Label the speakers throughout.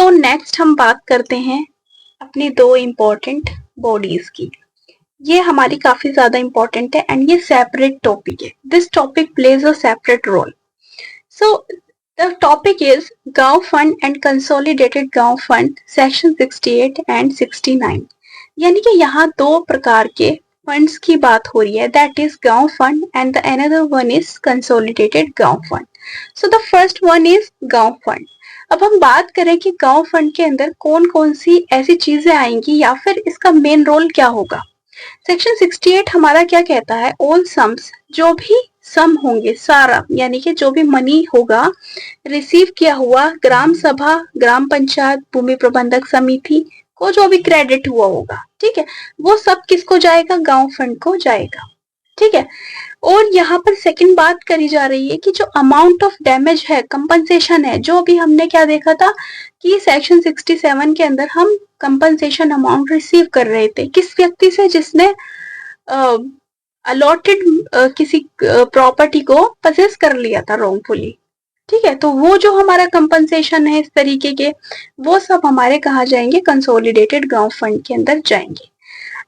Speaker 1: So next हम बात करते हैं अपनी दो इम्पोर्टेंट बॉडीज की। ये हमारी काफी ज्यादा इम्पोर्टेंट है एंड ये सेपरेट टॉपिक है। This topic plays a separate role. So the topic is गांव फंड एंड कंसोलिडेटेड गांव फंड सेक्शन 68 एंड 69। यानी कि यहाँ दो प्रकार के फंड्स की बात हो रही है, दैट इज गांव fund and the another one is consolidated गांव fund. So the first one is गांव फंड। अब हम बात करें कि गांव फंड के अंदर कौन कौन सी ऐसी चीजें आएंगी या फिर इसका मेन रोल क्या होगा। सेक्शन 68 हमारा क्या कहता है, ऑल सम्स, जो भी सम होंगे सारा, यानी कि जो भी मनी होगा रिसीव किया हुआ ग्राम सभा, ग्राम पंचायत, भूमि प्रबंधक समिति को जो भी क्रेडिट हुआ होगा, ठीक है, वो सब किसको जाएगा, गांव फंड को जाएगा। ठीक है। और यहाँ पर सेकंड बात करी जा रही है कि जो अमाउंट ऑफ डैमेज है, कंपनसेशन है, जो भी हमने क्या देखा था कि सेक्शन 67 के अंदर हम कंपनसेशन अमाउंट रिसीव कर रहे थे किस व्यक्ति से, जिसने अलॉटेड किसी प्रॉपर्टी को पजेस कर लिया था रॉन्गफुली। ठीक है, तो वो जो हमारा कंपनसेशन है इस तरीके के, वो सब हमारे कहा जाएंगे, कंसोलिडेटेड गांव फंड के अंदर जाएंगे।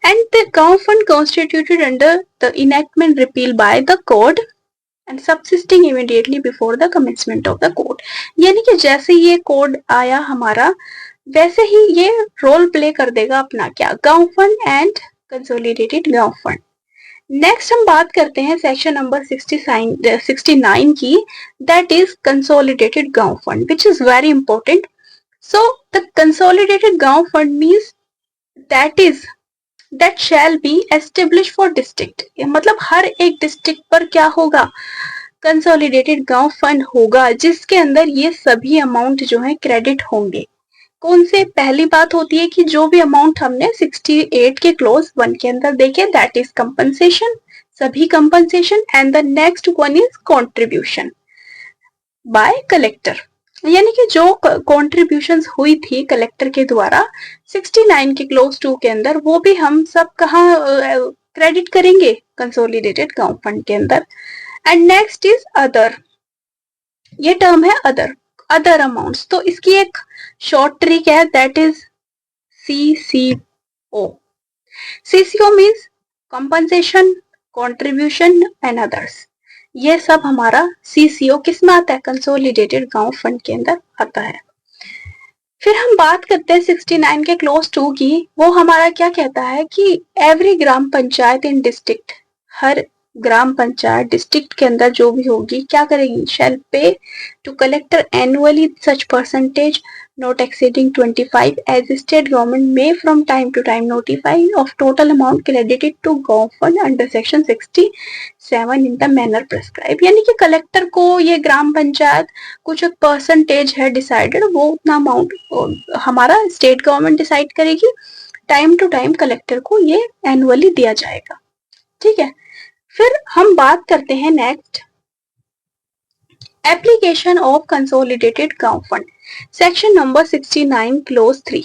Speaker 1: And the गांव fund constituted under the enactment repealed by the code and subsisting immediately before the commencement of the code। यानी कि जैसे ये कोड आया हमारा, वैसे ही ये रोल प्ले कर देगा अपना क्या, गांव फंड एंड कंसोलिडेटेड गांव फंड। नेक्स्ट हम बात करते हैं सेक्शन नंबर 69 की, दैट इज कंसोलिडेटेड गांव fund, which is very important. So the consolidated गांव fund means that shall be established for district। मतलब हर एक डिस्ट्रिक्ट पर क्या होगा, कंसोलिडेटेड गांव फंड होगा, जिसके अंदर ये सभी अमाउंट जो है क्रेडिट होंगे। कौन से, पहली बात होती है कि जो भी अमाउंट हमने 68 के क्लोज 1 के अंदर देखे, दैट इज कंपनसेशन, सभी compensation, and the next one is contribution by collector. यानी कि जो कॉन्ट्रीब्यूशंस हुई थी कलेक्टर के द्वारा 69 के क्लोज 2 के अंदर, वो भी हम सब कहाँ क्रेडिट करेंगे, कंसोलिडेटेड गांव फंड के अंदर। एंड नेक्स्ट इज अदर, ये टर्म है अदर अमाउंट्स, तो इसकी एक शॉर्ट ट्रिक है, that is CCO। CCO means compensation, contribution and others. ये सब हमारा CCO किस में आता है, कंसोलिडेटेड गांव फंड के अंदर आता है। फिर हम बात करते हैं 69 के क्लोज 2 की। वो हमारा क्या कहता है कि every gram panchayat in district, हर ग्राम पंचायत डिस्ट्रिक्ट के अंदर जो भी होगी क्या करेगी, shall pay to collector annually such percentage not exceeding 25 as state government may from time to time notify of total amount credited to गांव fund under section 67 in the manner prescribed। यानी कि कलेक्टर को ये ग्राम पंचायत कुछ एक percentage है decided, वो उतना अमाउंट हमारा स्टेट गवर्नमेंट डिसाइड करेगी, टाइम टू टाइम कलेक्टर को ये एनुअली दिया जाएगा। ठीक है। फिर हम बात करते हैं नेक्स्ट, एप्लीकेशन ऑफ कंसोलिडेटेड गांव फंड, सेक्शन नंबर 69 क्लोज 3।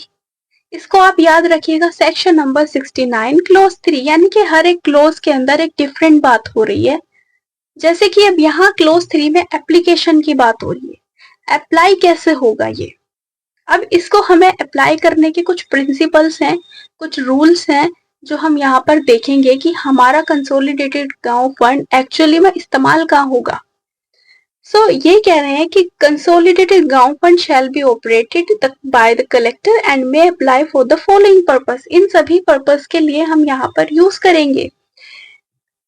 Speaker 1: इसको आप याद रखिएगा, सेक्शन नंबर 69 क्लोज 3, यानी कि हर एक क्लोज के अंदर एक डिफरेंट बात हो रही है। जैसे कि अब यहाँ क्लोज 3 में एप्लीकेशन की बात हो रही है, अप्लाई कैसे होगा ये। अब इसको हमें अप्लाई करने के कुछ प्रिंसिपल्स हैं, कुछ रूल्स हैं, जो हम यहाँ पर देखेंगे कि हमारा कंसोलिडेटेड गांव फंड एक्चुअली में इस्तेमाल कहाँ होगा। सो ये कह रहे हैं कि कंसोलिडेटेड गांव fund shall be operated by the collector and may apply for the following purpose. इन सभी पर्पस के लिए हम यहाँ पर यूज करेंगे।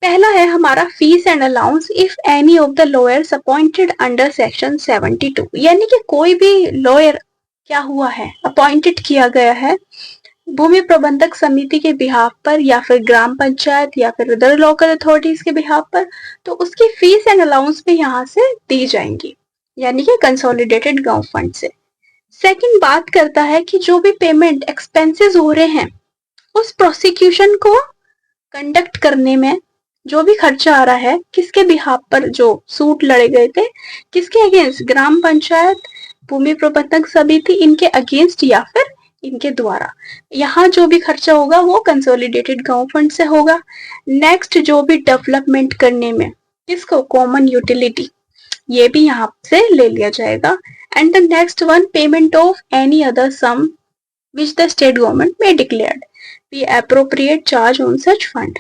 Speaker 1: पहला है हमारा fees and allowance if any of the lawyers appointed under section 72। यानी कि कोई भी लॉयर क्या हुआ है, अपॉइंटेड किया गया है भूमि प्रबंधक समिति के बिहाफ पर या फिर ग्राम पंचायत या फिर अदर लोकल अथॉरिटीज के बिहाफ पर, तो उसकी फीस एंड अलाउंस भी यहाँ से दी जाएंगी, यानी कि कंसोलिडेटेड गांव फंड से। सेकंड बात करता है कि जो भी पेमेंट एक्सपेंसेस हो रहे हैं, उस प्रोसिक्यूशन को कंडक्ट करने में जो भी खर्चा आ रहा है, किसके बिहाफ पर जो सूट लड़े गए थे, किसके अगेंस्ट, ग्राम पंचायत, भूमि प्रबंधक समिति, इनके अगेंस्ट या फिर इनके द्वारा, यहाँ जो भी खर्चा होगा वो कंसोलिडेटेड गांव फंड से होगा। नेक्स्ट, जो भी डेवलपमेंट करने में किसको, कॉमन यूटिलिटी, ये भी यहाँ से ले लिया जाएगा। And the next one, payment of any other sum which the state government may declare, the appropriate charge on such fund.